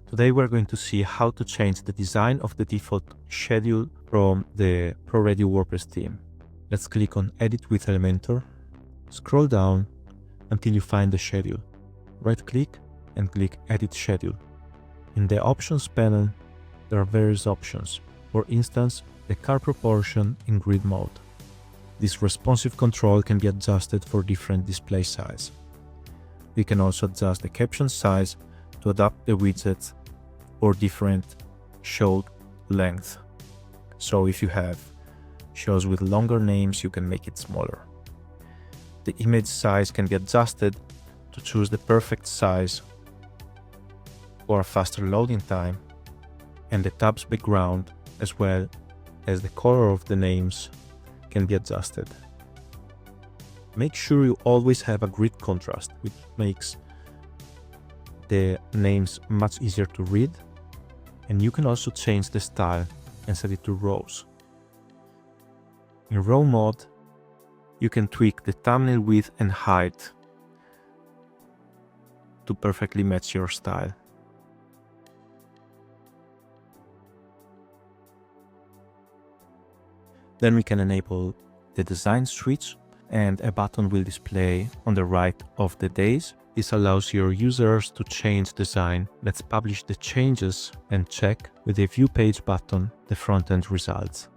Today we're going to see how to change the design of the default schedule from the ProRadio WordPress theme. Let's click on Edit with Elementor, scroll down until you find the schedule. Right-click and click Edit Schedule. In the Options panel, there are various options. For instance, the car proportion in grid mode. This responsive control can be adjusted for different display size. We can also adjust the caption size to adapt the widgets for different show length. So if you have shows with longer names, you can make it smaller. The image size can be adjusted to choose the perfect size for a faster loading time, and the tab's background as well as the color of the names can be adjusted. Make sure you always have a grid contrast, which makes the names much easier to read, and you can also change the style and set it to rows. In row mode, you can tweak the thumbnail width and height to perfectly match your style. Then we can enable the design switch, and a button will display on the right of the days. This allows your users to change design. Let's publish the changes and check with the View Page button the front-end results.